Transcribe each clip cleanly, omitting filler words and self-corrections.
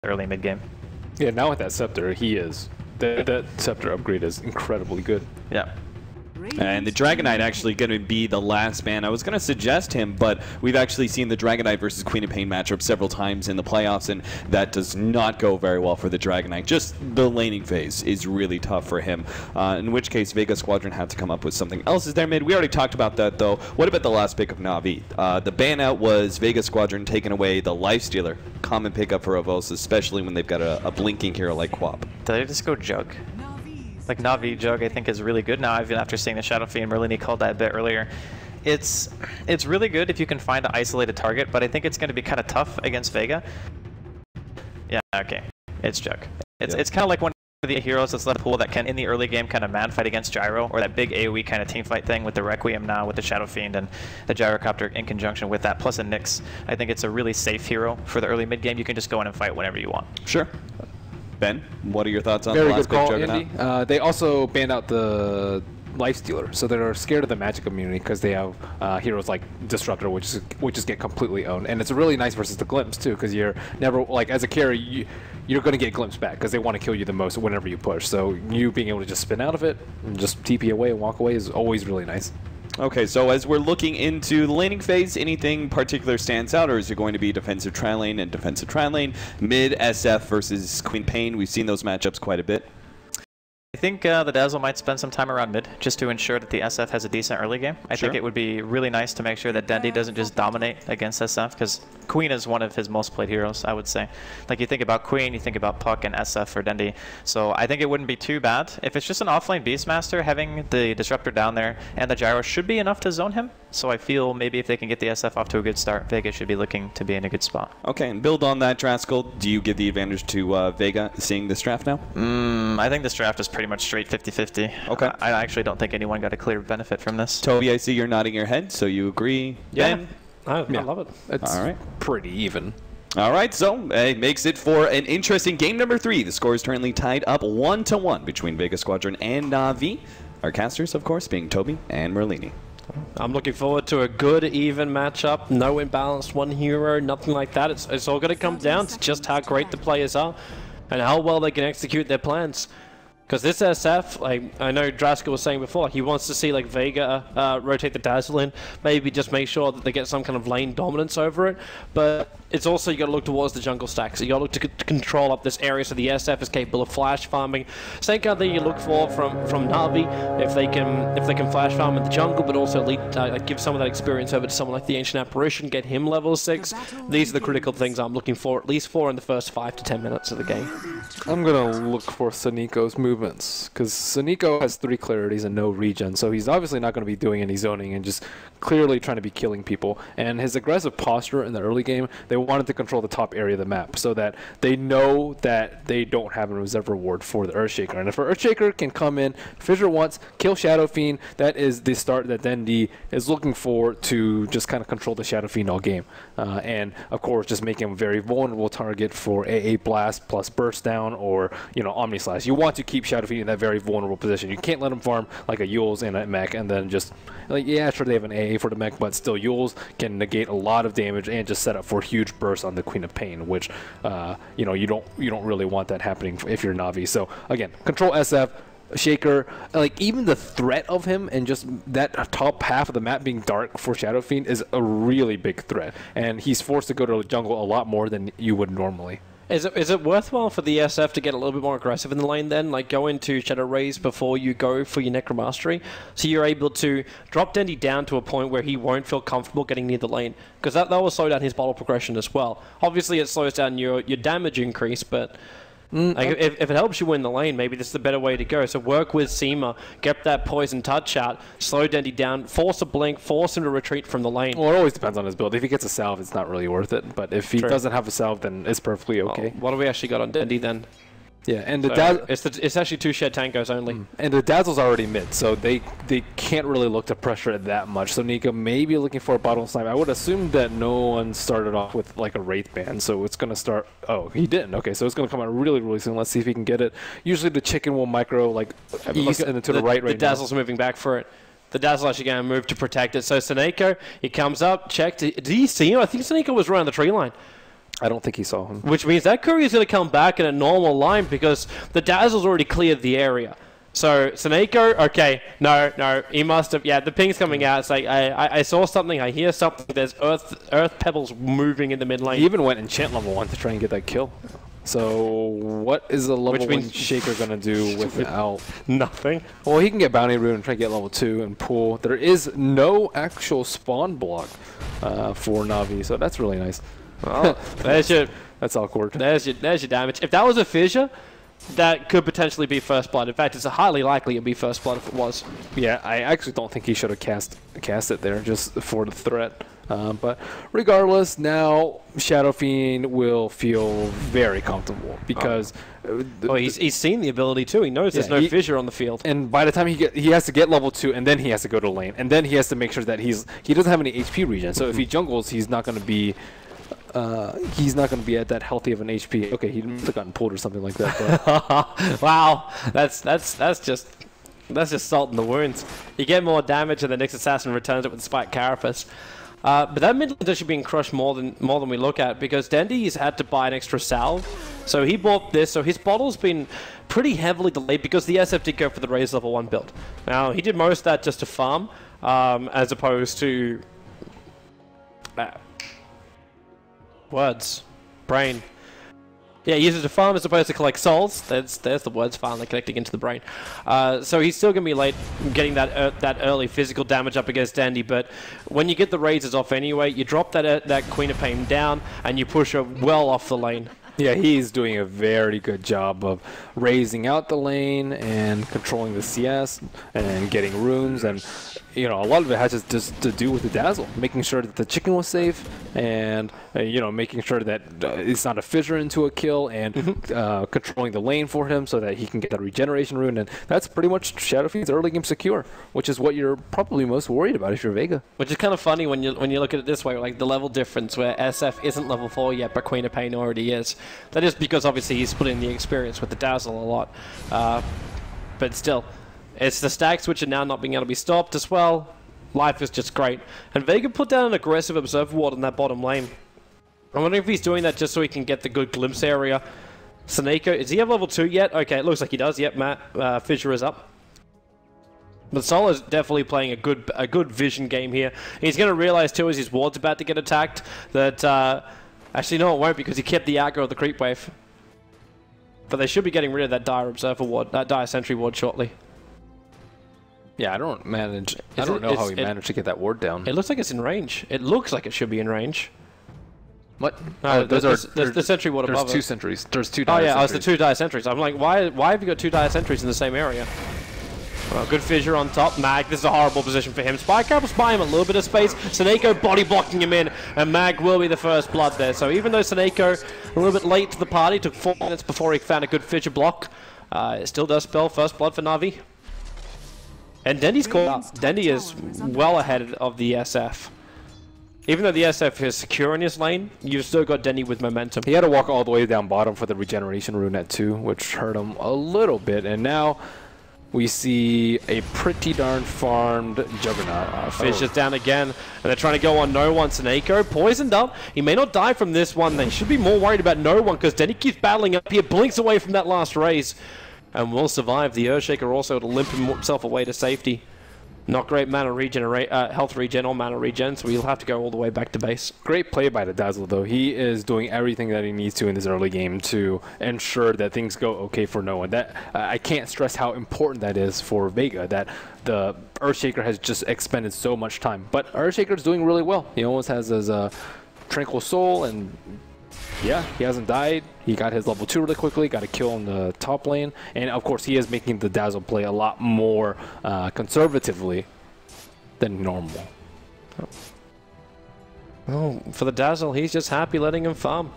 early mid game. Yeah, now with that scepter, he is. That scepter upgrade is incredibly good. Yeah. And the Dragon Knight actually going to be the last ban. I was going to suggest him, but we've actually seen the Dragon Knight versus Queen of Pain matchup several times in the playoffs, and that does not go very well for the Dragon Knight. Just the laning phase is really tough for him, in which case Vega Squadron have to come up with something else as their mid. We already talked about that, though. What about the last pick of Na'Vi? The ban out was Vega Squadron taking away the Lifestealer. Common pickup for Avos, especially when they've got a blinking hero like Quap. Did I just go Jug? Like Na'Vi Jug, I think is really good now. Even after seeing the Shadow Fiend, Merlini called that a bit earlier. It's really good if you can find an isolated target, but I think it's going to be kind of tough against Vega. Yeah, okay, it's Jug. It's kind of like one of the heroes that's left pool that can in the early game kind of mad fight against Gyro, or that big AoE kind of team fight thing with the Requiem now with the Shadow Fiend and the Gyrocopter in conjunction with that, plus a Nyx. I think it's a really safe hero for the early mid game. You can just go in and fight whenever you want. Sure. Ben, what are your thoughts on Very the last good call, pick Juggernaut? They also banned out the Lifestealer, so they're scared of the magic immunity because they have heroes like Disruptor, which just get completely owned. And it's really nice versus the Glimpse too, because you're never, like, as a carry, you're going to get Glimpse back because they want to kill you the most whenever you push. So you being able to just spin out of it and just TP away and walk away is always really nice. Okay, so as we're looking into the laning phase, anything particular stands out, or is it going to be defensive tri-lane and defensive tri-lane? Mid SF versus Queen Pain, we've seen those matchups quite a bit. I think the Dazzle might spend some time around mid just to ensure that the SF has a decent early game. I think it would be really nice to make sure that Dendi doesn't just dominate against SF, because Queen is one of his most played heroes, I would say. Like, you think about Queen, you think about Puck and SF for Dendi. So I think it wouldn't be too bad. If it's just an offlane Beastmaster, having the Disruptor down there and the Gyro should be enough to zone him. So I feel maybe if they can get the SF off to a good start, Vega should be looking to be in a good spot. Okay, and build on that, Draskell. Do you give the advantage to Vega seeing this draft now? I think this draft is pretty much straight 50-50. Okay. I actually don't think anyone got a clear benefit from this. Toby, I see you're nodding your head, so you agree. Yeah. Ben? I love it. It's all right. Pretty even. All right, so it makes it for an interesting game number 3. The score is currently tied up 1-1 between Vega Squadron and Na'Vi. Our casters, of course, being Toby and Merlini. I'm looking forward to a good, even matchup. No imbalanced one hero, nothing like that. It's all going to come down to just how great the players are and how well they can execute their plans. Because this SF, like I know Draskell was saying before, he wants to see like Vega rotate the Dazzle in, maybe just make sure that they get some kind of lane dominance over it. But it's also, you got to look towards the jungle stack. So you got to look to control up this area so the SF is capable of flash farming. Same kind of thing you look for from Na'Vi, if they can flash farm in the jungle, but also give some of that experience over to someone like the Ancient Apparition, get him level 6. These are the critical things I'm looking for, at least for in the first 5 to 10 minutes of the game. I'm gonna look for Saniko's movements, because Saniko has 3 clarities and no regen, so he's obviously not going to be doing any zoning and just clearly trying to be killing people. And his aggressive posture in the early game, they wanted to control the top area of the map so that they know that they don't have a reserve reward for the Earthshaker. And if an Earthshaker can come in, fissure once, kill Shadow Fiend, that is the start that Dendi is looking for to just kind of control the Shadow Fiend all game. And of course, just make him a very vulnerable target for AA Blast plus Burst Down or, you know, Omni Slash. You want to keep Shadow Fiend in that very vulnerable position. You can't let him farm like a Yules and a mech and then just, like, yeah, sure, they have an AA for the mech, but still Yules can negate a lot of damage and just set up for huge bursts on the Queen of Pain, which, you know, you don't really want that happening if you're Na'Vi. So again, control SF, Shaker, like even the threat of him and just that top half of the map being dark for Shadow Fiend is a really big threat, and he's forced to go to the jungle a lot more than you would normally. Is it worthwhile for the SF to get a little bit more aggressive in the lane then? Like go into Shadow Raze before you go for your Necromastery, so you're able to drop Dendi down to a point where he won't feel comfortable getting near the lane, because that will slow down his bottle progression as well. Obviously it slows down your damage increase, but like if it helps you win the lane, maybe this is the better way to go. So work with Seema, get that poison touch out, slow Dendi down, force a blink, force him to retreat from the lane. Well, it always depends on his build. If he gets a salve, it's not really worth it. But if he doesn't have a salve, then it's perfectly okay. What have we actually got on Dendi then? Yeah, and the it's actually 2 Shed Tankos only. And the Dazzle's already mid, so they can't really look to pressure it that much. So Nika may be looking for a bottle snipe. I would assume that no one started off with like a Wraith Band, so it's going to start... Oh, he didn't. Okay, so it's going to come out really, really soon. Let's see if he can get it. Usually the chicken will micro like east and then to the right The Dazzle's moving back for it. The Dazzle actually going to move to protect it. So Saneko, he comes up, checked. Did he see him? I think Saneko was around the tree line. I don't think he saw him. Which means that courier's going to come back in a normal line because the Dazzle's already cleared the area. So, Saneko, okay, no, he must have, yeah, the ping's coming out. It's like, I saw something, I hear something, there's earth pebbles moving in the mid lane. He even went enchant level 1 to try and get that kill. So, what is a level 1 Shaker going to do without... Nothing. Well, he can get Bounty Rune and try to get level 2 and pull. There is no actual spawn block for Na'Vi, so that's really nice. Well, that's awkward. There's your damage. If that was a fissure, that could potentially be first blood. In fact, it's highly likely it'd be first blood if it was. Yeah, I actually don't think he should have cast it there just for the threat. But regardless, now Shadow Fiend will feel very comfortable because he's seen the ability too. He knows there's no fissure on the field. And by the time he has to get level 2, and then he has to go to lane, and then he has to make sure that he doesn't have any HP regen. So if he jungles, he's not going to be at that healthy of an HP. Okay, he must have gotten pulled or something like that. But. Wow, that's just salt in the wounds. You get more damage, and the next assassin returns it with Spike Carapace. But that mid lane's actually being crushed more than we look at because Dendy's had to buy an extra salve. So he bought this, so his bottle's been pretty heavily delayed because the SF did go for the raise level 1 build. Now, he did most of that just to farm, as opposed to... brain. Yeah, he uses it to farm as opposed to collect souls. There's the words finally connecting into the brain. So he's still going to be late getting that early physical damage up against Dandy, but when you get the raises off anyway, you drop that Queen of Pain down and you push her well off the lane. Yeah, he's doing a very good job of raising out the lane and controlling the CS and getting runes, and a lot of it has just to do with the Dazzle, making sure that the chicken was safe and making sure that it's not a fissure into a kill, and controlling the lane for him so that he can get that regeneration rune, and that's pretty much Shadow Fiend's early game secure, which is what you're probably most worried about if you're Vega. Which is kind of funny when you look at it this way, like the level difference where SF isn't level 4 yet, but Queen of Pain already is. That is because obviously he's put in the experience with the Dazzle a lot, but still. It's the stack switch and now not being able to be stopped as well. Life is just great. And Vega put down an aggressive Observer Ward in that bottom lane. I'm wondering if he's doing that just so he can get the good glimpse area. Saneko, does he have level 2 yet? Okay, it looks like he does. Yep, Matt. Fissure is up. But Sol is definitely playing a good vision game here. He's going to realize too as his ward's about to get attacked that... actually, no, it won't because he kept the aggro of the creep wave. But they should be getting rid of that Dire Observer Ward, that Dire Sentry Ward shortly. Yeah, I don't know how he managed to get that ward down. It looks like it's in range. It looks like it should be in range. What? No, there's the sentry ward above it. There's 2 sentries. There's 2 dire sentries. Oh yeah, sentries. it's the 2 dire sentries. I'm like, why have you got 2 dire sentries in the same area? Well, good fissure on top. Mag, this is a horrible position for him. Spike Carapace buy him a little bit of space. Saneko body blocking him in, and Mag will be the first blood there. So even though Saneko a little bit late to the party, took 4 minutes before he found a good fissure block, it still does spell first blood for Na'Vi. And Dendy's caught up. Dendy is well ahead of the SF. Even though the SF is secure in his lane, you've still got Dendy with momentum. He had to walk all the way down bottom for the regeneration rune at 2, which hurt him a little bit. And now we see a pretty darn farmed Juggernaut. Fish is down again, and they're trying to go on No One. Saneko poisoned up. He may not die from this one. They should be more worried about No One because Dendy keeps battling up here, blinks away from that last raise, and will survive. The Earthshaker also to limp himself away to safety. Not great mana health regen or mana regen, so he'll have to go all the way back to base. Great play by the Dazzle, though. He is doing everything that he needs to in this early game to ensure that things go okay for no one. That I can't stress how important that is for Vega, that the Earthshaker has just expended so much time. But Earthshaker is doing really well. He almost has his Tranquil Soul, and yeah, he hasn't died. He got his level 2 really quickly, got a kill on the top lane, and of course he is making the Dazzle play a lot more conservatively than normal. Oh, for the Dazzle, he's just happy letting him farm.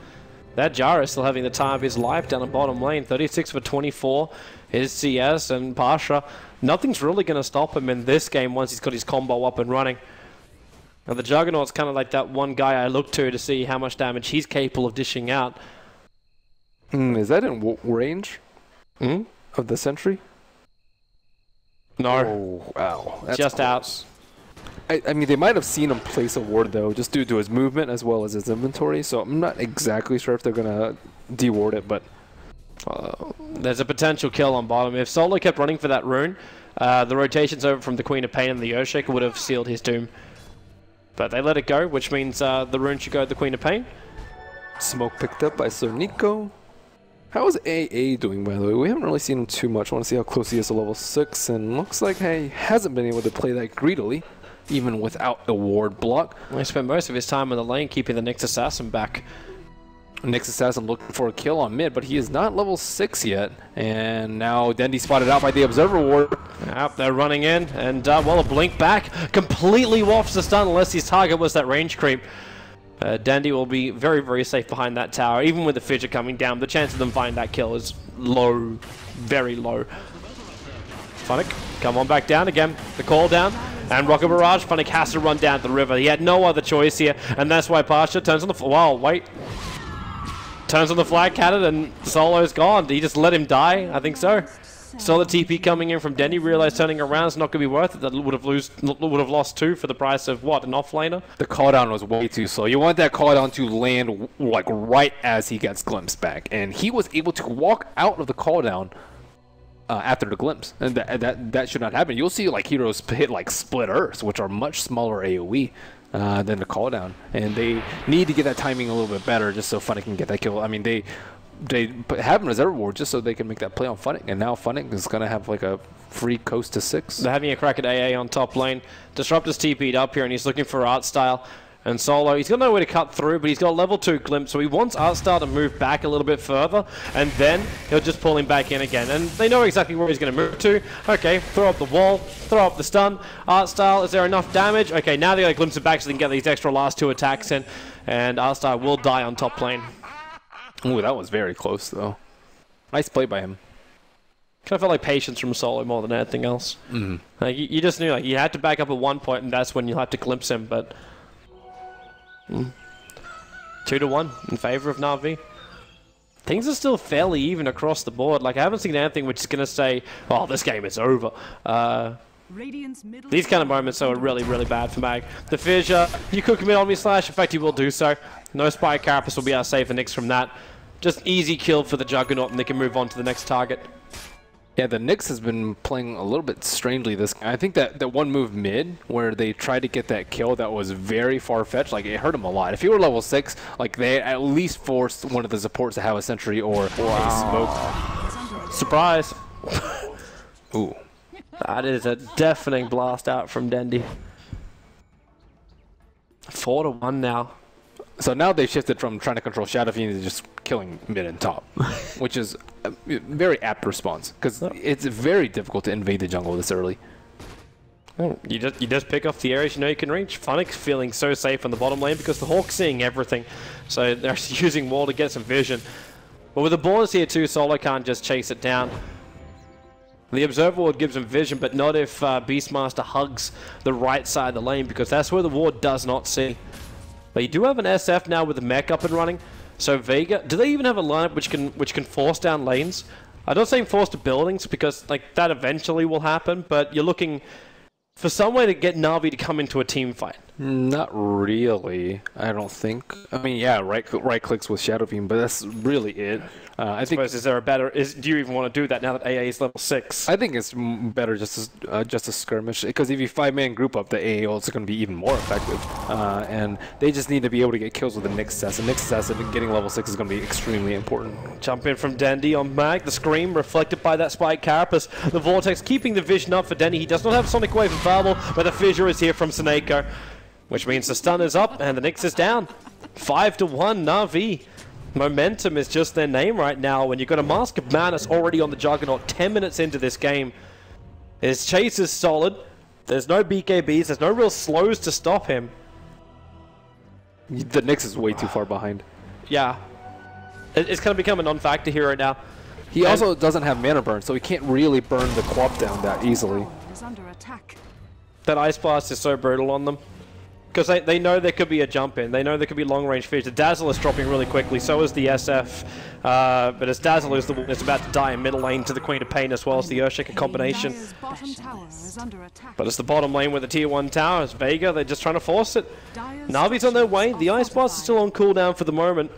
That Jara is still having the time of his life down the bottom lane. 36 for 24, his CS and Pasha. Nothing's really going to stop him in this game once he's got his combo up and running. Now the Juggernaut's kind of like that one guy I look to see how much damage he's capable of dishing out. Is that in range of the sentry? No. Oh, wow. That's just close. I mean, they might have seen him place a ward, though, just due to his movement as well as his inventory, so I'm not exactly sure if they're going to deward it, but... there's a potential kill on bottom. If Solo kept running for that rune, the rotations over from the Queen of Pain and the Earthshaker would have sealed his doom. But they let it go, which means the rune should go to the Queen of Pain. Smoke picked up by Sir Nico. How is AA doing, by the way? We haven't really seen him too much. I want to see how close he is to level 6, and looks like he hasn't been able to play that greedily, even without a ward block. Well, he spent most of his time in the lane keeping the Nyx Assassin back. Nyx Assassin looking for a kill on mid, but he is not level 6 yet. And now Dendi spotted out by the Observer Ward. Yep, they're running in, and well, a blink back completely wafts the stun unless his target was that range creep. Dendi will be very, very safe behind that tower. Even with the Fidget coming down, the chance of them finding that kill is low, very low. Funnick, come on back down again. The call down, and Rocket Barrage. Funnick has to run down to the river. He had no other choice here, and that's why Pasha turns on the... Wow, wait. Turns on the flag cannon, and Solo's gone. Did he just let him die? I think so. Saw the TP coming in from Dendi, realized turning around is not going to be worth it. That would have lost 2 for the price of, what, an offlaner? The call down was way too slow. You want that call down to land like right as he gets glimpsed back. And he was able to walk out of the call down after the glimpse. And that should not happen. You'll see like heroes hit like Split Earths, which are much smaller AoE than the call down. And they need to get that timing a little bit better just so Funnick can get that kill. I mean, they have him reserve ward just so they can make that play on Funnick, and now Funnick is going to have like a free coast to 6. They're having a crack at AA on top lane. Disruptor's TP'd up here, and he's looking for Art Style. And Solo, he's got no way to cut through, but he's got level 2 glimpse, so he wants Art Style to move back a little bit further, and then he'll just pull him back in again. And they know exactly where he's going to move to. Okay, throw up the wall, throw up the stun. Art Style, is there enough damage? Okay, now they got to glimpse it back so they can get these extra last 2 attacks in, and Art Style will die on top lane. Ooh, that was very close, though. Nice play by him. Kind of felt like patience from Solo more than anything else. Mm-hmm. Like, you just knew like you had to back up at one point, and that's when you'll have to glimpse him, but... 2-1 in favor of Na'Vi. Things are still fairly even across the board. Like, I haven't seen anything which is going to say, oh, this game is over. These kind of moments are really, really bad for Mag. The Fissure, you could commit on me slash, in fact, he will do so. No Spy Carapace will be our safer Nyx from that. Just easy kill for the Juggernaut, and they can move on to the next target. Yeah, the Nyx has been playing a little bit strangely this game. I think that one move mid, where they tried to get that kill that was very far-fetched, like, it hurt him a lot. If he were level 6, like, they at least forced one of the supports to have a sentry or a smoke. Surprise! Ooh. That is a deafening blast out from Dendi. 4-1 now. So now they've shifted from trying to control Shadow Fiend to just killing mid and top, which is a very apt response, because it's very difficult to invade the jungle this early. You just pick off the areas you know you can reach. Funnick's feeling so safe on the bottom lane because the Hawk's seeing everything, so they're using wall to get some vision. But with the bonus here too, Solo can't just chase it down. The Observer Ward gives him vision, but not if Beastmaster hugs the right side of the lane, because that's where the ward does not see. But you do have an SF now with the mech up and running. So Vega, do they even have a lineup which can force down lanes? I'm not saying force to buildings, because like that eventually will happen, but you're looking for some way to get Na'Vi to come into a team fight. Not really, I don't think. I mean, yeah, right clicks with Shadow Fiend, but that's really it. I think. Is there a better? Do you even want to do that now that AA is level 6? I think it's better just a skirmish, because if you 5-man group up, the AA ult is going to be even more effective. And they just need to be able to get kills with the Nyx Assassin. Nyx Assassin getting level 6 is going to be extremely important. Jump in from Dendi on Mag. The scream reflected by that Spike Carapace. The Vortex keeping the vision up for Dendi. He does not have Sonic Wave available, but the Fissure is here from Seneko, which means the stun is up and the Nyx is down. 5-1 Na'Vi. Momentum is just their name right now when you've got a Mask of Madness already on the Juggernaut 10 minutes into this game. His chase is solid. There's no BKBs. There's no real slows to stop him. The Nyx is way too far behind. Yeah. It's kind of become a non-factor here right now. He also doesn't have mana burn, so he can't really burn the Quap down that easily. Is under attack. That Ice Blast is so brutal on them. because they know there could be a jump in. They know there could be long range feeds. The Dazzle is dropping really quickly, so is the SF. But as Dazzle is the one that's about to die in middle lane to the Queen of Pain as well as the Earthshaker combination. But it's the bottom lane with the tier 1 tower. It's Vega, they're just trying to force it. Navi's on their way. The Ice Blast is still on cooldown for the moment.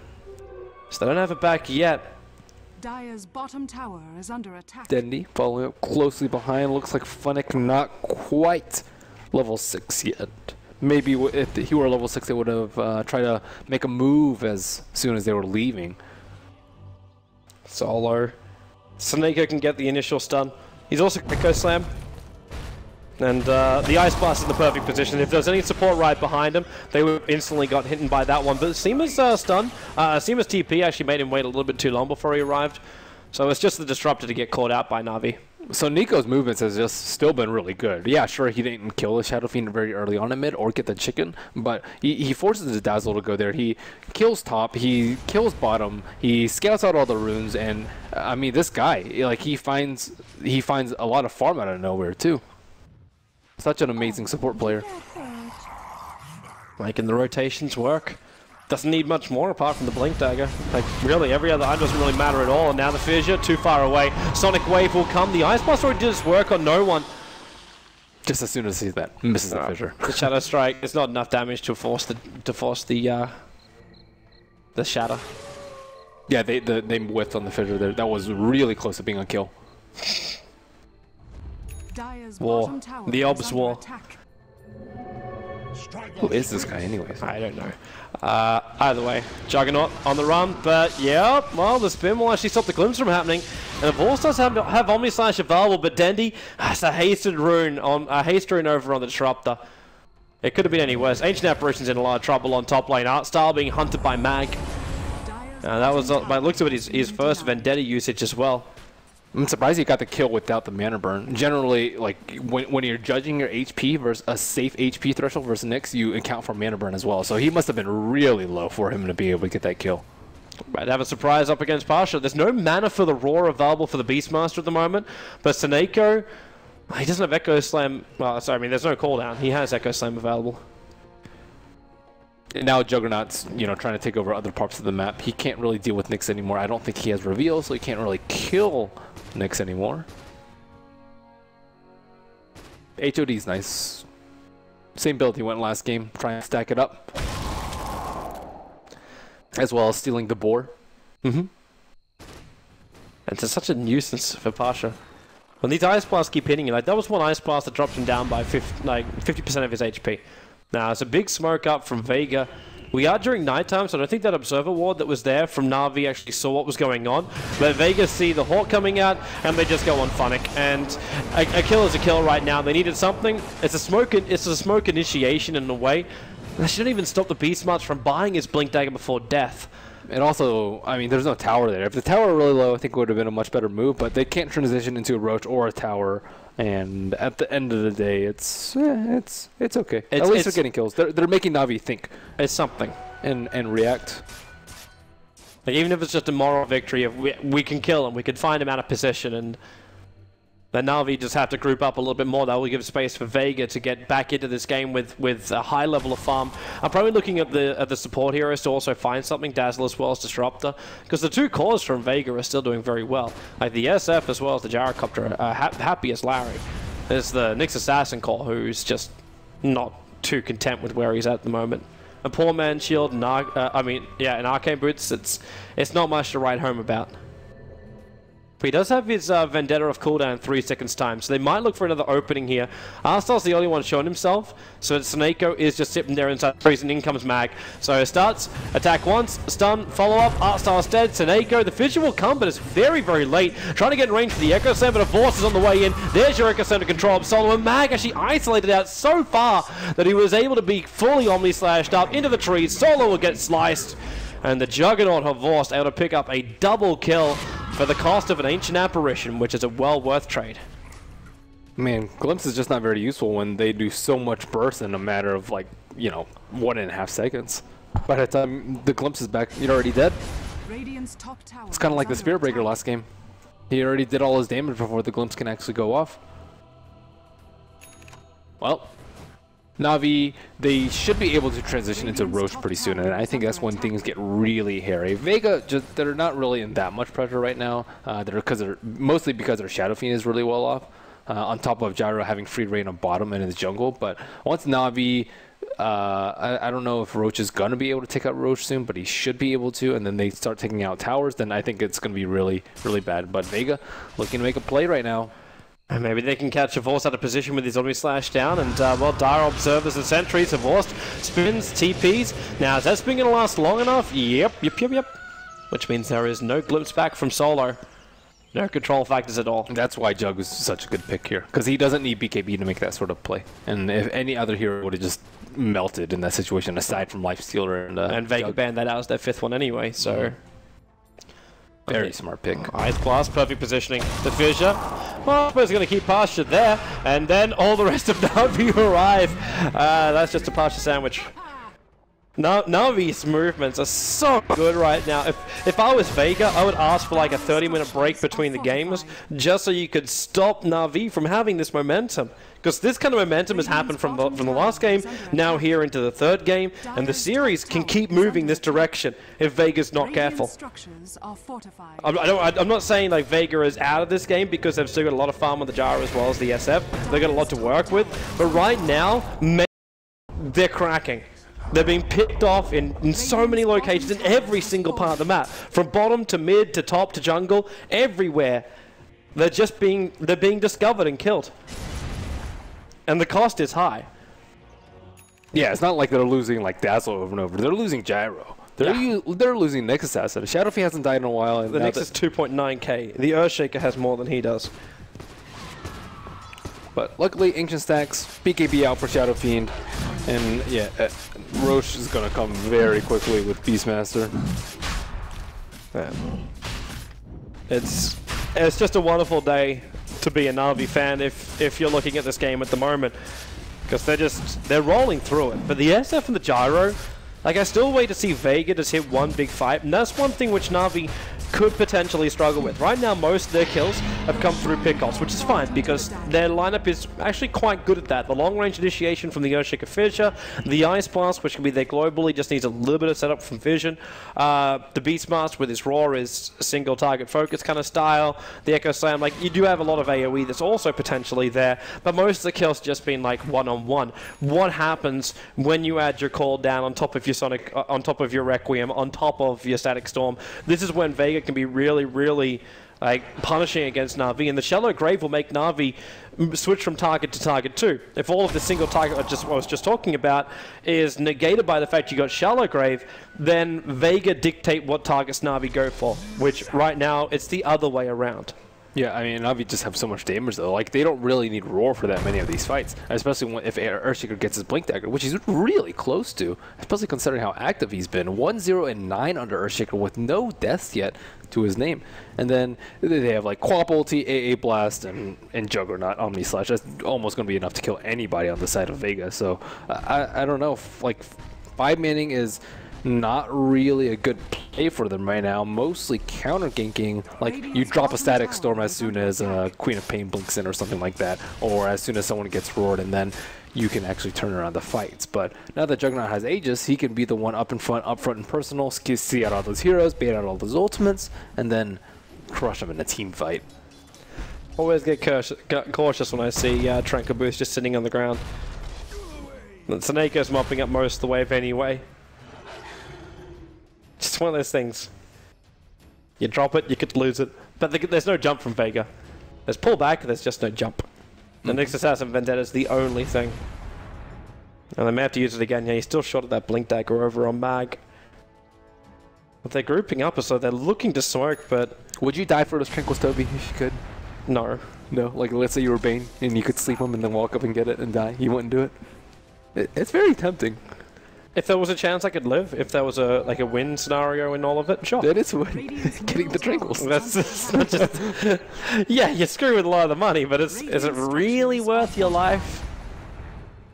So they don't have it back yet. Dire's bottom tower is under attack. Dendy following up closely behind. Looks like Funnick not quite level 6 yet. Maybe if he were level 6, they would have tried to make a move as soon as they were leaving. Solo. Snako can get the initial stun. He's also Echo Slam. And the Ice Blast is in the perfect position. If there's any support right behind him, they would have instantly got hit by that one. But Seema's stun, Seema's TP actually made him wait a little bit too long before he arrived. So it's just the Disruptor to get caught out by Na'Vi. So Nico's movements has just still been really good. Yeah, sure, he didn't kill the Shadow Fiend very early on in mid or get the chicken, but he forces the Dazzle to go there. He kills top, he kills bottom, he scouts out all the runes, and I mean, this guy, like, he finds a lot of farm out of nowhere too. Such an amazing support player. Making the rotations work. Doesn't need much more apart from the Blink Dagger. Like, really, every other item doesn't really matter at all. And now the Fissure, too far away. Sonic Wave will come. The Ice Blast already did its work on no one. Just as soon as he that misses the Fissure. The Shadow Strike is not enough damage to force the Shadow. Yeah, they whiffed on the Fissure there. That was really close to being a kill. War. The Obs War. Who is this guy anyways? I don't know. Either way, Juggernaut on the run, but yeah, well, the spin will actually stop the glimpse from happening. And the Force does have Omni Slash available, but Dendy has a hasted rune over on the Disruptor. It could have been any worse. Ancient Apparition's in a lot of trouble on top lane. Artstyle being hunted by Mag. That was, by the looks of it, his first Vendetta usage as well. I'm surprised he got the kill without the mana burn. Generally, like, when you're judging your HP versus a safe HP threshold versus Nyx, you account for mana burn as well. So he must have been really low for him to be able to get that kill. Might have a surprise up against Pasha. There's no mana for the Roar available for the Beastmaster at the moment, but Snako, he doesn't have Echo Slam. Well, sorry, I mean, there's no cooldown. He has Echo Slam available. And now Juggernaut's, you know, trying to take over other parts of the map. He can't really deal with Nyx anymore. I don't think he has reveal, so he can't really kill Nyx anymore. HOD's nice. Same build he went last game, trying to stack it up. As well as stealing the boar. It's such a nuisance for Pasha. When these Ice Blasts keep hitting you, like that was one Ice Blast that dropped him down by 50% of his HP. Now, it's a big smoke up from Vega. We are during nighttime, so I don't think that Observer Ward that was there from Na'Vi actually saw what was going on. But Vega see the Hawk coming out, and they just go on Funnick. And a kill is a kill right now. They needed something. It's a smoke initiation in a way. They shouldn't even stop the Beastmaster from buying his Blink Dagger before death. And also, I mean, there's no tower there. If the tower were really low, I think it would have been a much better move, but they can't transition into a Roach or a tower. And at the end of the day, it's okay. At least they're getting kills. They're making Na'Vi think. It's something. And react. Like, even if it's just a moral victory, if we can kill him, we can find him out of position, and then Na'Vi just have to group up a little bit more. That will give space for Vega to get back into this game with a high level of farm. I'm probably looking at the support heroes to also find something, Dazzle as well as Disruptor, because the two cores from Vega are still doing very well. Like the SF as well as the Gyrocopter are happy as Larry. There's the Nyx Assassin core, who's just not too content with where he's at the moment. A poor man's shield, and an Arcane Boots, it's not much to write home about. But he does have his Vendetta of cooldown 3 seconds time, so they might look for another opening here. Arstyle's the only one showing himself, so Snako is just sitting there inside freeze, and in comes Mag. So it starts, attack once, stun, follow up, Arstyle's dead, Snako, the Fissure will come, but it's very, very late. Trying to get in range for the Echo Slam, but a Force is on the way in. There's your Echo Slam to control Solo, and Mag actually isolated out so far that he was able to be fully Omni-slashed up into the trees. Solo will get sliced, and the Juggernaut Havorst able to pick up a double kill for the cost of an Ancient Apparition, which is a well worth trade. Man, Glimpse is just not very useful when they do so much burst in a matter of, like, you know, 1.5 seconds. By the time the Glimpse is back, you're already dead. It's kind of like the Spirit Breaker last game. He already did all his damage before the Glimpse can actually go off. Well, Navi, they should be able to transition into Roche pretty soon, and I think that's when things get really hairy. Vega, they're not really in that much pressure right now. Mostly because their Shadow Fiend is really well off, on top of Gyro having free reign on bottom and in his jungle. But once Navi, I don't know if Roche is going to be able to take out Roche soon, but he should be able to, and then they start taking out towers, then I think it's going to be really, really bad. But Vega looking to make a play right now. And maybe they can catch a Force out of position with his Omni Slash down, and well, Dire Observers and Sentries have lost spins, TPs. Now, is that spin going to last long enough? Yep. Which means there is no glimpse back from Solo. No control factors at all. That's why Jug was such a good pick here, because he doesn't need BKB to make that sort of play. And if any other hero would have just melted in that situation, aside from Lifestealer and Vega banned that out as their 5th one anyway, so... Very smart pick. Ice Blast, perfect positioning. The Fissure. Well, I suppose going to keep Pasture there, and then all the rest of Navi arrive. That's just a Pasture sandwich. Navi's movements are so good right now. If I was Vega, I would ask for like a 30-minute break between the games, just so you could stop Navi from having this momentum. Because this kind of momentum has happened from the last game, now here into the 3rd game, and the series can keep moving this direction if Vega's not careful. I'm not saying like Vega is out of this game, because they've still got a lot of farm on the Gyro as well as the SF. They've got a lot to work with, but right now, they're cracking. They're being picked off in so many locations in every single part of the map. From bottom to mid to top to jungle, everywhere. They're being discovered and killed. And the cost is high. Yeah, it's not like they're losing like Dazzle over and over. They're losing Gyro. They're losing Nexus Asset. Shadow Fiend hasn't died in a while. And the Nexus 2.9k. The Earthshaker has more than he does. But luckily, Ancient Stacks, BKB out for Shadow Fiend. And yeah, Roche is going to come very quickly with Beastmaster. It's just a wonderful day to be a Na'Vi fan if you're looking at this game at the moment, because they're rolling through it. But the SF and the Gyro, like, I still wait to see Vega just hit one big fight, and that's one thing which Na'Vi could potentially struggle with. Right now, most of their kills have come through pickoffs, which is fine because their lineup is actually quite good at that. The long-range initiation from the Earthshaker Fissure, the Ice Blast, which can be there globally, just needs a little bit of setup from Vision. The Beastmaster with his Roar is single target focus kind of style. The Echo Slam, like, you do have a lot of AoE that's also potentially there, but most of the kills just been like one-on-one. What happens when you add your Call Down on top of your Sonic, on top of your Requiem, on top of your Static Storm? This is when Vega can be really, really like punishing against Na'Vi, and the Shallow Grave will make Na'Vi switch from target to target too. If all of the single target I was just talking about is negated by the fact you got Shallow Grave, then Vega dictate what targets Na'Vi go for, which right now it's the other way around. Yeah, I mean, Na'Vi just have so much damage though. Like, they don't really need Roar for that many of these fights, especially if Earthshaker gets his Blink Dagger, which he's really close to, especially considering how active he's been. 1-0-9 under Earthshaker with no deaths yet to his name. And then they have like Quap Ulti, AA Blast, and Juggernaut, Omni Slash. That's almost going to be enough to kill anybody on the side of Vega. So I don't know, like 5-manning is not really a good play for them right now. Mostly counter ganking, like you drop a Static Storm as soon as Queen of Pain blinks in or something like that, or as soon as someone gets roared, and then you can actually turn around the fights. But now that Juggernaut has Aegis, he can be the one up front and personal, see out all those heroes, bait out all those ultimates, and then crush them in a team fight. Always get cautious when I see Tranquil Boost just sitting on the ground. Saneko's mopping up most of the wave anyway. Just one of those things. You drop it, you could lose it. But there's no jump from Vega. There's pull back, there's just no jump. The next Assassin Vendetta is the only thing. And they may have to use it again. Yeah, he's still shot at that Blink Dagger over on Mag. But they're grouping up, so they're looking to smoke, but... Would you die for those Tranquils, Toby, if you could? No. No? Like, let's say you were Bane, and you could sleep him and then walk up and get it and die. You wouldn't do it? It's very tempting. If there was a chance I could live, if there was a win scenario in all of it, sure. That is a win. Getting the Tranquils. That's not just... Yeah, you screw with a lot of the money, but is it really worth your life?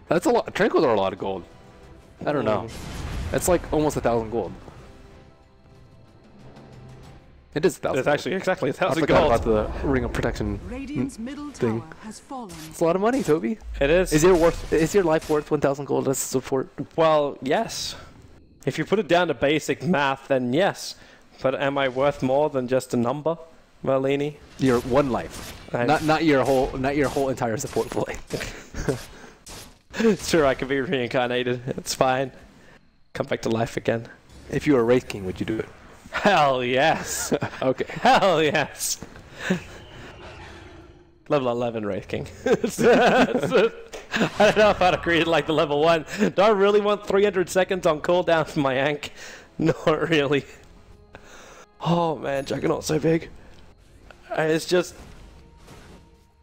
That's a lot. Tranquils are a lot of gold. I don't know. It's like almost 1,000 gold. It is 1,000. It's actually exactly I 1,000 forgot gold. about the Ring of Protection Radiant's middle thing. tower has fallen. It's a lot of money, Toby. It is. Is your life worth 1,000 gold as support? Well, yes. If you put it down to basic math, then yes. But am I worth more than just a number, Merlini? Your one life, not your whole entire support play. It's true, I could be reincarnated. It's fine. Come back to life again. If you were a Wraith King, would you do it? Hell yes. Okay. Hell yes. Level 11 Wraith King. I don't know if I'd agree to like the level 1. Do I really want 300 seconds on cooldown for my Ankh? Not really. Oh man, Juggernaut's so big. It's just...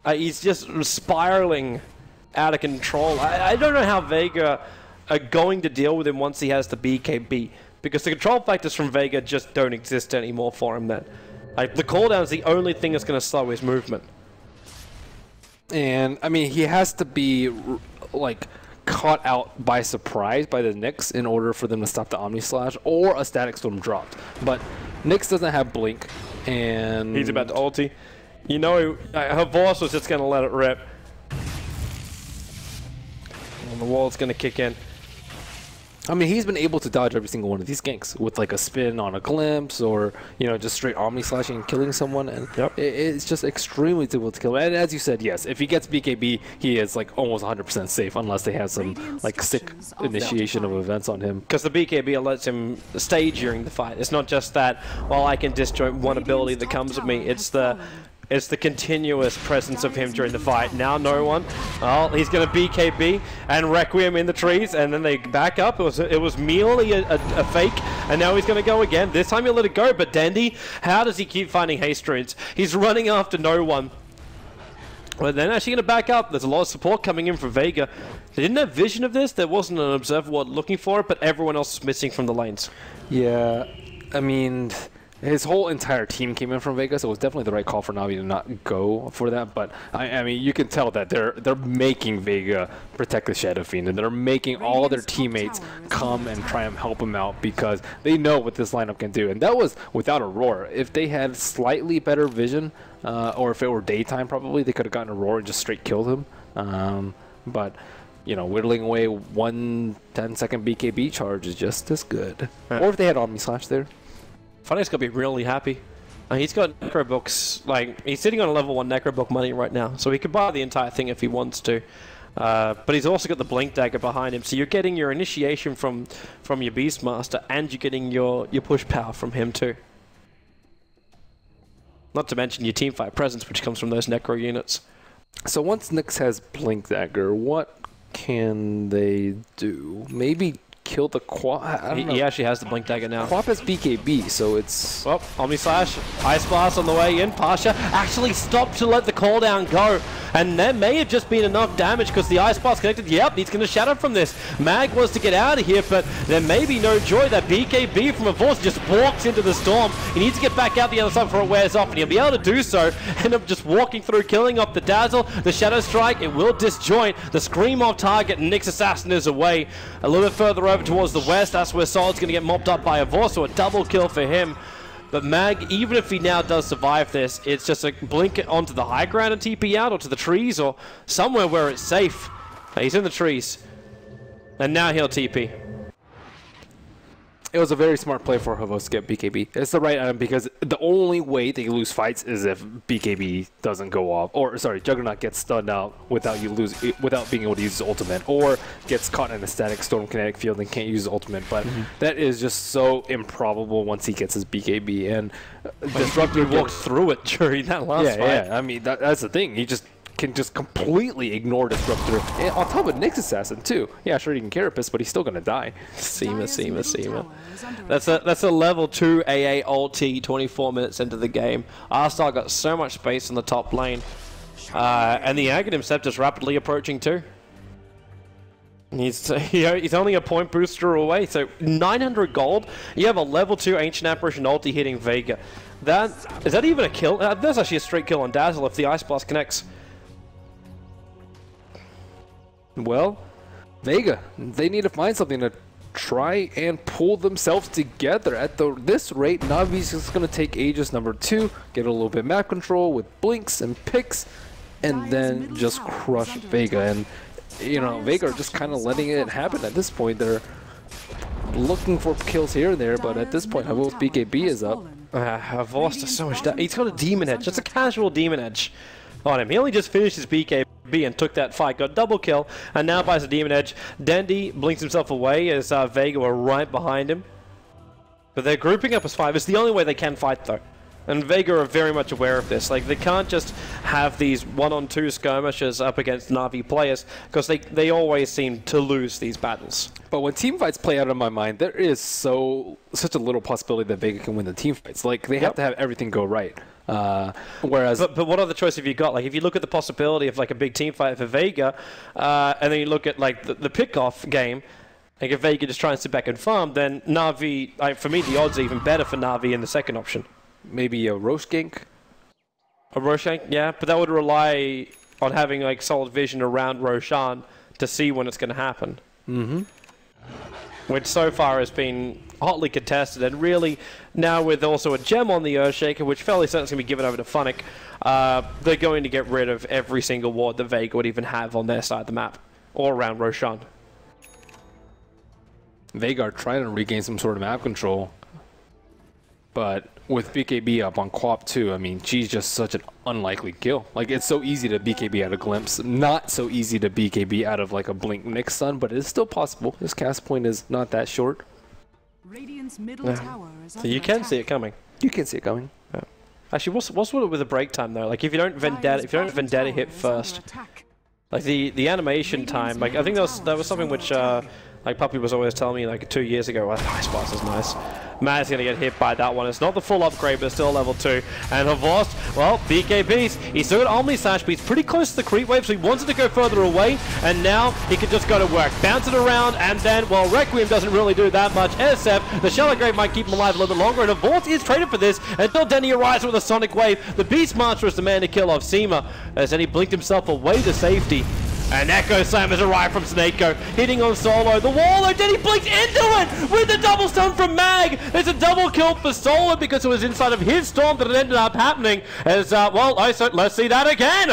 he's just spiraling out of control. I don't know how Vega are going to deal with him once he has the BKB. Because the control factors from Vega just don't exist anymore for him then. Like, the cooldown is the only thing that's going to slow his movement. And, I mean, he has to be, like, caught out by surprise by the Nyx in order for them to stop the Omni Slash or a Static Storm dropped. But Nyx doesn't have Blink, and... He's about to ulti. You know, her Vorce was just going to let it rip. And the wall's going to kick in. I mean, he's been able to dodge every single one of these ganks with like a spin on a glimpse or, you know, just straight Omni slashing and killing someone. And it's just extremely difficult to kill. And as you said, yes, if he gets BKB, he is like almost 100% safe unless they have some like sick initiation of events on him. Because the BKB lets him stay during the fight. It's not just that, well, I can disjoint one ability that comes with me. It's the continuous presence of him during the fight. Now no one. Oh, he's going to BKB and Requiem in the trees, and then they back up. It was merely a fake, and now he's going to go again. This time he'll let it go, but Dandy, how does he keep finding haste runes? He's running after no one. Well, they're actually going to back up. There's a lot of support coming in from Vega. They didn't have vision of this. There wasn't an observer ward looking for it, but everyone else is missing from the lanes. Yeah, I mean... His whole entire team came in from Vega, so it was definitely the right call for Navi to not go for that. But I mean, you can tell that they're making Vega protect the Shadow Fiend, and they're making all their teammates come and try and help him out because they know what this lineup can do. And that was without Aurora. If they had slightly better vision, or if it were daytime, probably they could have gotten Aurora and just straight killed him. But you know, whittling away 1 10-second BKB charge is just as good. Or if they had Omni Slash there. Funny's gonna be really happy. He's got Necro Books, like, he's sitting on a level 1 Necro Book money right now, so he could buy the entire thing if he wants to. But he's also got the Blink Dagger behind him, so you're getting your initiation from your Beastmaster, and you're getting your push power from him too. Not to mention your teamfight presence, which comes from those Necro units. So once Nyx has Blink Dagger, what can they do? Maybe kill the Quap. He actually has the Blink Dagger now. Quap has BKB, so it's... Oh, Omni Slash, Ice Blast on the way in. Pasha actually stopped to let the cooldown go. And there may have just been enough damage because the Ice Blast connected. Yep, he's going to shatter from this. Mag wants to get out of here, but there may be no joy. That BKB from a Force just walks into the storm. He needs to get back out the other side before it wears off, and he'll be able to do so. End up just walking through, killing off the Dazzle. The Shadow Strike, it will disjoint. The Scream off target, and Nyx Assassin is away. A little bit further over towards the west. That's where Solid's going to get mopped up by a Vorce, so a double kill for him. But Mag, even if he now does survive this, it's just a blink onto the high ground and TP out, or to the trees, or somewhere where it's safe. He's in the trees. And now he'll TP. It was a very smart play for Havos to get BKB. It's the right item because the only way they lose fights is if BKB doesn't go off, or sorry, Juggernaut gets stunned out without being able to use his ultimate, or gets caught in a static storm kinetic field and can't use his ultimate. But that is just so improbable once he gets his BKB, and Disruptor walked through it during that last fight. Yeah, I mean that's the thing. He can just completely ignore Disruptor. And on top of Nyx Assassin too. Yeah, sure he can Carapace, but he's still gonna die. Seema. That's a level 2 AA ulti 24 minutes into the game. Arstar got so much space in the top lane. And the Aghanim Scepter's rapidly approaching too. He's only a point booster away, so 900 gold. You have a level 2 Ancient Apparition ulti hitting Vega. Is that even a kill? That's actually a straight kill on Dazzle if the Ice Blast connects. Well, Vega, they need to find something to try and pull themselves together. At this rate, Navi's just going to take Aegis number 2, get a little bit map control with blinks and picks, and then just crush Vega. And, you know, Vega are just kind of letting it happen at this point. They're looking for kills here and there, but at this point, Havol's BKB is up. Havol's does so much damage. He's got a Demon Edge, just a casual Demon Edge on him. He only just finished his BKB and took that fight, got double kill, and now buys a Demon Edge. Dendi blinks himself away as Vega are right behind him. But they're grouping up as 5. It's the only way they can fight, though. And Vega are very much aware of this. Like, they can't just have these 1-on-2 skirmishes up against Na'Vi players, because they always seem to lose these battles. But when team fights play out of my mind, there is such a little possibility that Vega can win the team fights. Like, they have to have everything go right. Whereas, but what other choice have you got? Like, if you look at the possibility of like a big team fight for Vega, and then you look at like the pick-off game, like if Vega just try and sit back and farm, then Na'Vi, for me, the odds are even better for Na'Vi in the second option. maybe a Roche gank? A Roshan, yeah, but that would rely on having like solid vision around Roshan to see when it's going to happen. Mm-hmm. Which so far has been hotly contested, and really now with also a gem on the Earthshaker, which fairly certain is going to be given over to Funnick, they're going to get rid of every single ward that Vega would even have on their side of the map, or around Roshan. Vega are trying to regain some sort of map control, but with BKB up on Quap 2, I mean, she's just such an unlikely kill. Like, it's so easy to BKB out of Glimpse, not so easy to BKB out of like a Blink Nyx Sun, but it's still possible. His cast point is not that short. Radiant's middle tower is So you can see it coming. You can see it coming. Yeah. Actually, what's with the break time though? Like, if you don't Vendetta hit first, like the animation time, like I think that was something which like Puppy was always telling me like 2 years ago. Well, Ice Blast is nice. Matt's gonna get hit by that one. It's not the full upgrade, but it's still level 2. And Havost, well, BKBs. He's still got Omni Slash, but he's pretty close to the creep wave, so he wanted to go further away, and now he can just go to work. Bounce it around, and then, well, Requiem doesn't really do that much. SF, the Shallow Grave might keep him alive a little bit longer, and Havost is traded for this until Denny arrives with a Sonic Wave. The Beastmaster is the man to kill off Seema, as then he blinked himself away to safety. And Echo Slam has arrived from Snakeo, hitting on Solo. The wall, and then he blinked into it with the double stun from Mag. It's a double kill for Solo because it was inside of his storm that it ended up happening. As, well, let's see that again.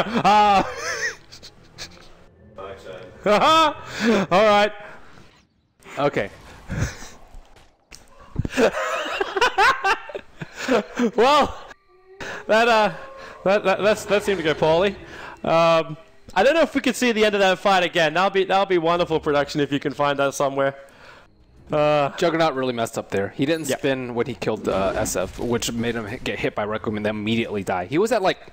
All right. Okay. Well, that seemed to go poorly. I don't know if we could see the end of that fight again. That'll be wonderful production if you can find that somewhere. Juggernaut really messed up there. He didn't spin when he killed SF, which made him get hit by Requiem and then immediately die. He was at like,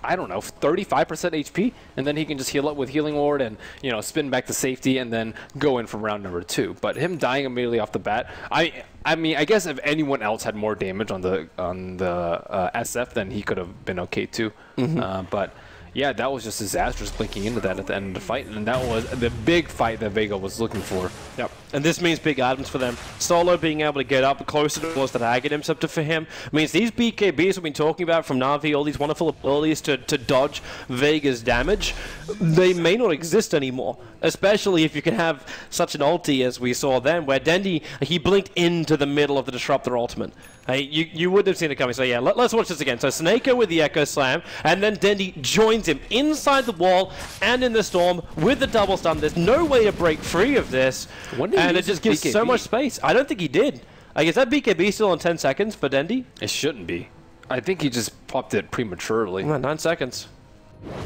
I don't know, 35% HP, and then he can just heal up with Healing Ward and, you know, spin back to safety and then go in from round number 2. But him dying immediately off the bat, I mean, I guess if anyone else had more damage on the SF, then he could have been okay too. Mm-hmm. But yeah, that was just disastrous blinking into that at the end of the fight, and that was the big fight that Vega was looking for. Yep, and this means big items for them. Solo being able to get up closer towards that Aghanim Scepter for him means these BKBs we've been talking about from Na'Vi, all these wonderful abilities to dodge Vega's damage, they may not exist anymore. Especially if you can have such an ulti as we saw then, where Dendi, he blinked into the middle of the Disruptor ultimate. You would have seen it coming. So yeah, let's watch this again. So Snakeo with the Echo Slam, and then Dendi joins him inside the wall and in the storm with the double stun. There's no way to break free of this, and it just gives so much space. I don't think he did. Like, is that BKB still on 10 seconds for Dendi? It shouldn't be. I think he just popped it prematurely. 9 seconds.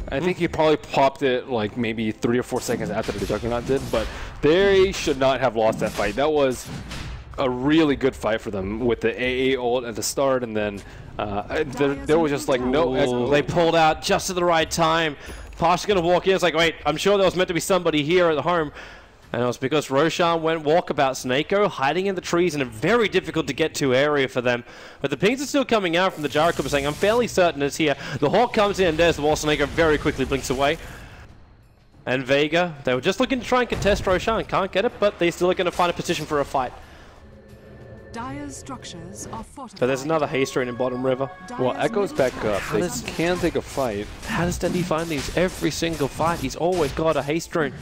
I think he probably popped it like maybe 3 or 4 seconds after the Juggernaut did, but they should not have lost that fight. That was a really good fight for them with the AA ult at the start, and then there was just like no... They pulled out just at the right time. Posh's going to walk in. It's like, wait, I'm sure there was meant to be somebody here at the home. And it was because Roshan went walkabout Snakeo, hiding in the trees in a very difficult to get to area for them. But the pings are still coming out from the Jericho saying, I'm fairly certain it's here. The Hawk comes in, and there's the wall. Snakeo very quickly blinks away. And Vega, they were just looking to try and contest Roshan. Can't get it, but they still are going to find a position for a fight. Dire's structures are fortified. So there's another haste rune in bottom river. Well, Echo's back up. They can take a fight. How does Dendi find these? Every single fight, he's always got a haste rune.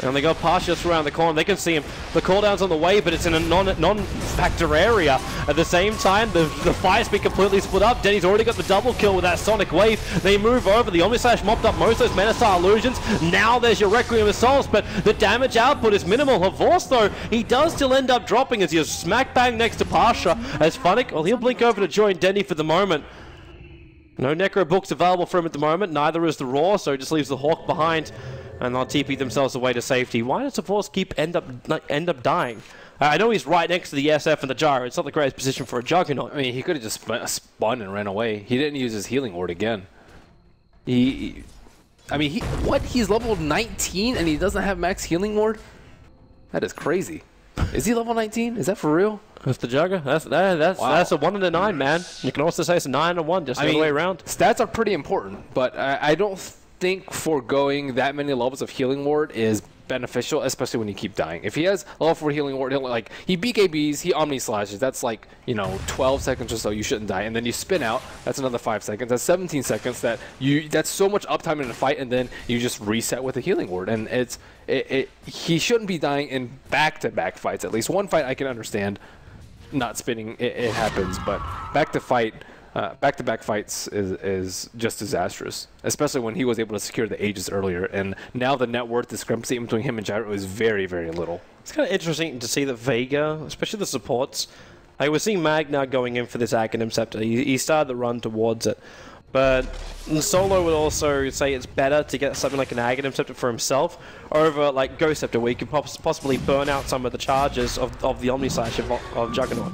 And they got Pasha just around the corner. They can see him. The cooldown's on the way, but it's in a non-factor area. At the same time, the fight's been completely split up. Denny's already got the double kill with that Sonic Wave. They move over. The Omnislash mopped up most of those Menasar illusions. Now there's your Requiem Assaults, but the damage output is minimal. Havorce, though, he does still end up dropping as he's smack bang next to Pasha. As Funnick, well, he'll blink over to join Denny for the moment. No Necro books available for him at the moment. Neither is the Raw, so he just leaves the Hawk behind. And they'll TP themselves away to safety. Why does Havorce keep end up dying? I know he's right next to the SF and the Gyro. It's not the greatest position for a Juggernaut. I mean, he could have just spun and ran away. He didn't use his healing ward again. He's level 19 and he doesn't have max healing ward? That is crazy. Is he level 19? Is that for real? That's the Jugger. That's a 1 and a 9, man. You can also say it's a 9 and a 1, just the other way around. Stats are pretty important, but I don't think foregoing that many levels of healing ward is beneficial, especially when you keep dying. If he has level 4 healing ward, he BKBs, he Omni Slashes, that's like, 12 seconds or so you shouldn't die, and then you spin out, that's another 5 seconds, that's 17 seconds, that's so much uptime in a fight, and then you just reset with a healing ward, and he shouldn't be dying in back-to-back fights. At least one fight I can understand not spinning, it happens, but back-to-back fights is just disastrous, especially when he was able to secure the Aegis earlier, and now the net worth discrepancy between him and Gyro is very, very little. It's kind of interesting to see that Vega, especially the supports, we're seeing Magna going in for this Aghanim Scepter. He started the run towards it, but Solo would also say it's better to get something like an Aghanim Scepter for himself over like Ghost Scepter, where you could possibly burn out some of the charges of the Omnislash of Juggernaut.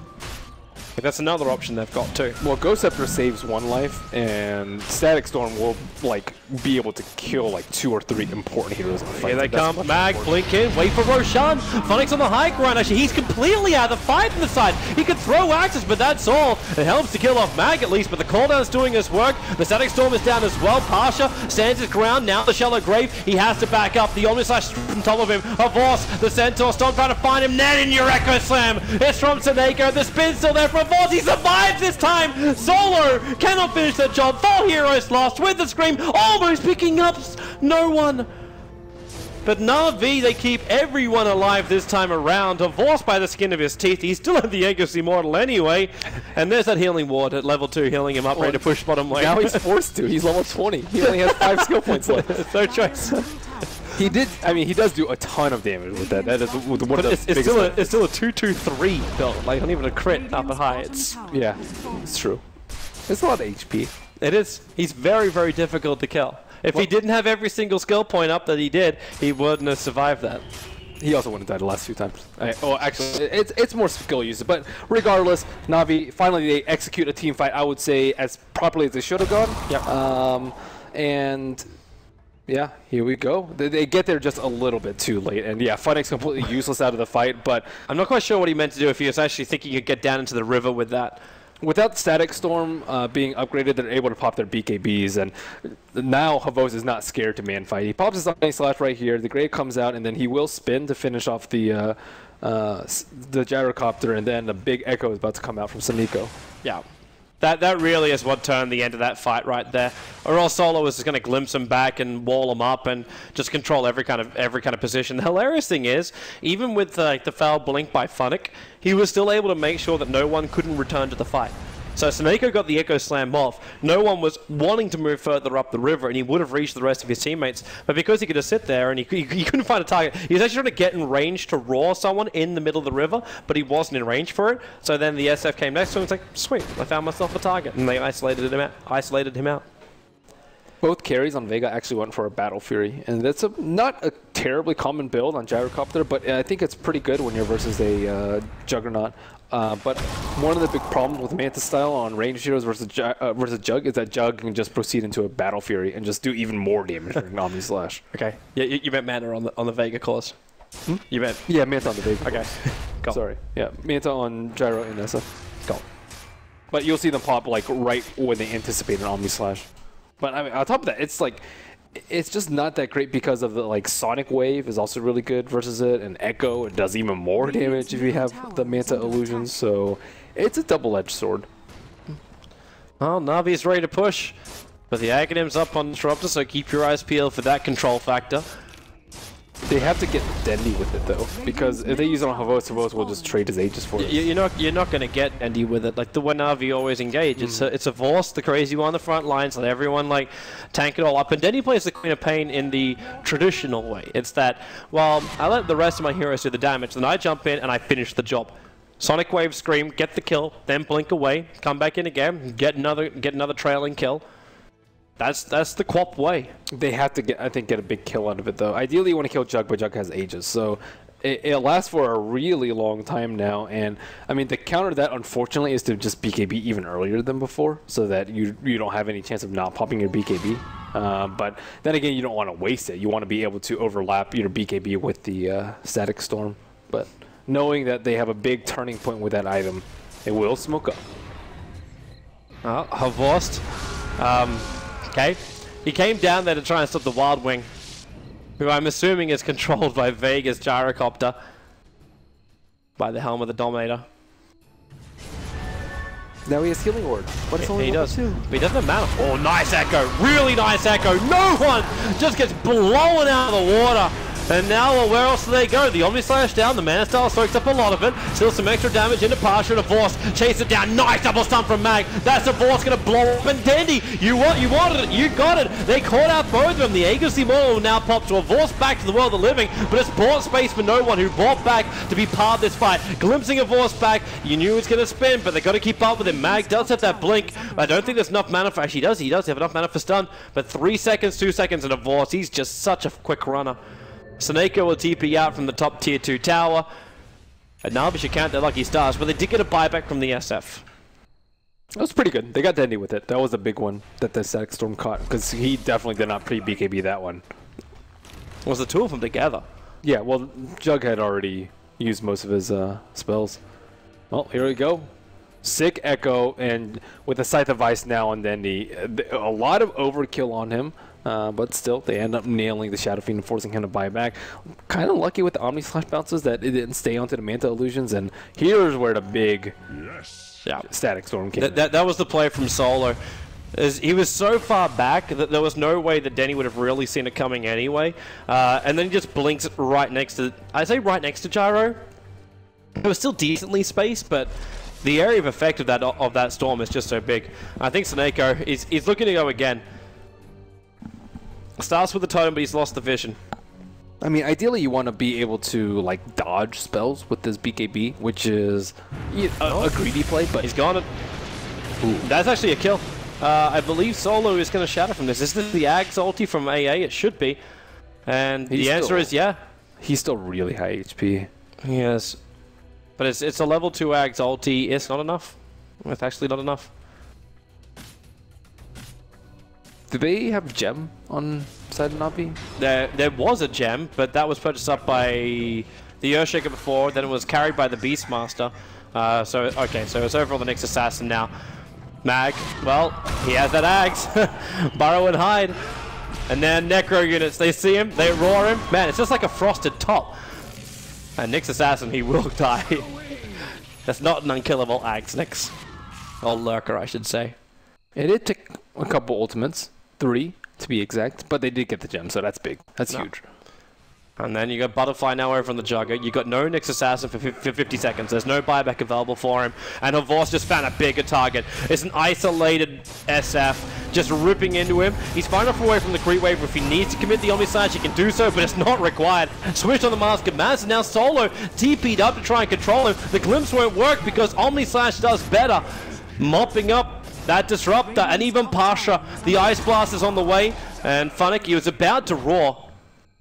That's another option they've got too. Well, Ghost Scepter saves 1 life, and Static Storm will be able to kill 2 or 3 important heroes in the fight. Here they come. Mag, blink in, wait for Roshan. Funnick's on the high ground. Actually, he's completely out of the fight on the side. He can throw axes, but that's all. It helps to kill off Mag at least, but the cooldown's doing his work. The Static Storm is down as well. Pasha stands his ground. Now the Shallow Grave. He has to back up. The Omnislash from top of him. Havorce, the Centaur Storm trying to find him. Net in your Echo Slam. It's from Seneko. The spin's still there for Havorce. He survives this time! Solo cannot finish the job. 4 heroes lost with the Scream, almost picking up no one. But Na'Vi, they keep everyone alive this time around. Havorce by the skin of his teeth. He still had the Aegis Immortal anyway. And there's that healing ward at level 2 healing him up, ready to push bottom lane. Now he's forced to. He's level 20. He only has 5 skill points left. No choice. He does do a ton of damage with that. That is one of the biggest. It's still a 2-2-3 build. Like, not even a crit up at high. It's true. It's a lot of HP. It is. He's very, very difficult to kill. If he didn't have every single skill point up that he did, he wouldn't have survived that. He also wouldn't have died the last few times. Actually, it's more skill use. But regardless, Na'Vi, finally they execute a team fight, I would say, as properly as they should have gone. Yep. And yeah, here we go. They get there just a little bit too late. And yeah, Funnick's completely useless out of the fight, but I'm not quite sure what he meant to do, if he was actually thinking he'd get down into the river with that. Without Static Storm being upgraded, they're able to pop their BKBs, and now Havorce is not scared to man fight. He pops his Omni Slash right here, the Grave comes out, and then he will spin to finish off the Gyrocopter, and then a big Echo is about to come out from Seneko. Yeah. That really is what turned the end of that fight right there. Or else Solo was just going to glimpse him back and wall him up and just control every kind of position. The hilarious thing is, even with the foul blink by Funnick, he was still able to make sure that no one couldn't return to the fight. So Seneko got the Echo Slam off. No one was wanting to move further up the river, and he would have reached the rest of his teammates. But because he could just sit there and he couldn't find a target, he was actually trying to get in range to roar someone in the middle of the river, but he wasn't in range for it. So then the SF came next to him and was like, sweet, I found myself a target. And they isolated him out. Both carries on Vega actually went for a Battle Fury, and that's not a terribly common build on Gyrocopter, but I think it's pretty good when you're versus a Juggernaut. But one of the big problems with Manta style on ranged heroes versus Jug is that Jug can just proceed into a Battle Fury and just do even more damage during Omni Slash. Okay, yeah, you meant Manta on the Vega clause. Hmm? You meant? Yeah, Manta on the Vega. Okay, go. Sorry. Yeah, Manta on Gyro and SF. Go. But you'll see them pop right when they anticipate an Omni Slash. But I mean, on top of that, it's just not that great because of the Sonic Wave is also really good versus it, and Echo, it does even more damage if you have the Manta illusions, so it's a double-edged sword. Well, Na'Vi's ready to push, but the Aghanim's up on Disruptor, so keep your eyes peeled for that control factor. They have to get Dendi with it though, because if they use it on Havos will just trade his Aegis for it. You're not going to get Dendi with it. Like the way Na'Vi always engage. It's a Vorst, the crazy one on the front lines, let everyone like tank it all up. And Dendi plays the Queen of Pain in the traditional way. It's that, well, I let the rest of my heroes do the damage, then I jump in and I finish the job. Sonic Wave, Scream, get the kill, then blink away, come back in again, get another trailing kill. That's the Quap way. They have to get a big kill out of it though. Ideally you want to kill Jug, but Jug has Aegis, so it lasts for a really long time now. And I mean, the counter to that unfortunately is to just BKB even earlier than before, so that you don't have any chance of not popping your BKB. But then again, you don't want to waste it. You want to be able to overlap your BKB with the Static Storm. But knowing that they have a big turning point with that item, it will smoke up. Havorst. Okay, he came down there to try and stop the Wild Wing, who I'm assuming is controlled by Vega's gyrocopter, by the helm of the Dominator. Now he has Healing Ward. What is He does, but he doesn't have mana. Oh, nice echo, really nice echo. No one just gets blown out of the water. And now, well, where else do they go? The Omni Slash down, the Mana Style soaks up a lot of it. Still some extra damage into Pasha and a Vorst. Chase it down, nice double stun from Mag. That's a Vorst gonna blow up. And Dendi, you wanted it, you got it. They caught out both of them. The Aegis Immortal will now pop to a Vorst back to the world of the living, but it's bought space for no one who bought back to be part of this fight. Glimpsing a Vorst back, you knew it was gonna spin, but they gotta keep up with him. Mag does have that blink. I don't think there's enough mana for, actually he does have enough mana for stun, but 3 seconds, 2 seconds and a Vorst. He's just such a quick runner. Seneko will TP out from the top tier 2 tower. And Na'Vi should count their lucky stars, but they did get a buyback from the SF. That was pretty good. They got Dendi with it. That was a big one that the Static Storm caught, because he definitely did not pre-BKB that one. Was the two of them together? Yeah, well, Jug had already used most of his spells. Well, here we go. Sick Echo, and with the Scythe of Ice now on Dendi, a lot of overkill on him. But still, they end up nailing the Shadow Fiend and forcing him to buy back. Kind of lucky with the Omni Slash bounces that it didn't stay onto the Manta Illusions, and here's where the big Static Storm came in. That was the play from Solo. He was so far back that there was no way that Dendi would have really seen it coming anyway. And then he just blinks right next to, I say right next to Gyro. It was still decently spaced, but the area of effect of that storm is just so big. I think Seneko is looking to go again. Starts with the totem, but he's lost the vision. I mean, ideally you want to be able to like dodge spells with this BKB, which is a greedy play, but he's got it. Ooh. That's actually a kill. I believe Solo is going to shatter from this. Is this the Ags ulti from AA? It should be. And the answer is yeah. He's still really high HP. Yes. But it's a level 2 Ags ulti. It's not enough. It's actually not enough. Do they have gem on side of Na'Vi? There was a gem, but that was purchased up by the Earthshaker before, then it was carried by the Beastmaster. So it's over on the next assassin now. Mag, well, he has that Ags. Burrow and hide. And then Necro units, they see him, they roar him. Man, it's just like a frosted top. And Nyx Assassin, he will die. That's not an unkillable Ags, Nyx. Or Lurker, I should say. It did take a couple ultimates. 3 to be exact, but they did get the gem, so that's big. That's huge. And then you got Butterfly now over on the Jugger. You got no Nyx Assassin for 50 seconds. There's no buyback available for him. And Havorst just found a bigger target. It's an isolated SF just ripping into him. He's far enough away from the creep wave. If he needs to commit the Omni Slash, he can do so, but it's not required. Switch on the Mask of Maz, and now Solo TP'd up to try and control him. The Glimpse won't work because Omni Slash does better. Mopping up that Disruptor, and even Pasha. The Ice Blast is on the way, and Funnick, he was about to roar.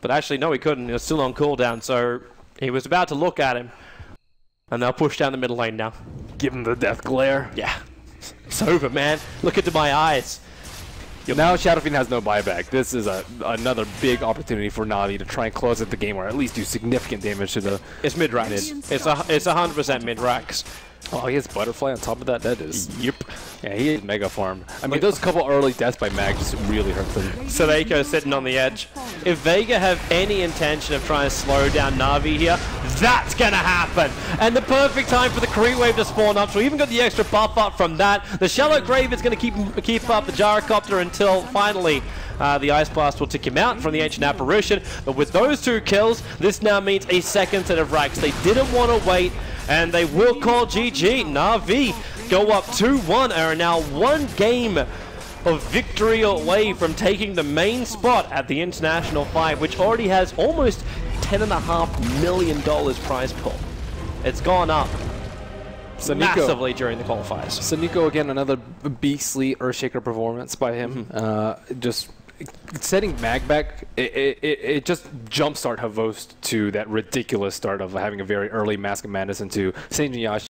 But actually, no, he couldn't. He was still on cooldown, so he was about to look at him. And they'll push down the middle lane now. Give him the death glare. Yeah. It's over, man. Look into my eyes. Now Shadow Fiend has no buyback. This is another big opportunity for Na'Vi to try and close out the game, or at least do significant damage to the... It's mid-racks. It's 100% mid-racks. Oh, he has Butterfly on top of that? That is... Yep. Yeah, he is mega farmed. I mean, those couple early deaths by Mag just really hurt them. Seneko sitting on the edge. If Vega have any intention of trying to slow down Na'Vi here, that's gonna happen! And the perfect time for the creep wave to spawn up, so we even got the extra buff up from that. The Shallow Grave is gonna keep up the Gyrocopter until finally The Ice Blast will take him out from the Ancient Apparition. But with those 2 kills, this now means a second set of racks. They didn't want to wait, and they will call GG. Na'Vi go up 2-1, are now 1 game of victory away from taking the main spot at the International 5, which already has almost $10.5 million prize pool. It's gone up massively during the qualifiers. Saniko, again, another beastly Earthshaker performance by him. Just setting Mag back, it just jumpstart Havost to that ridiculous start of having a very early Mask of Madness into Saint Yashi.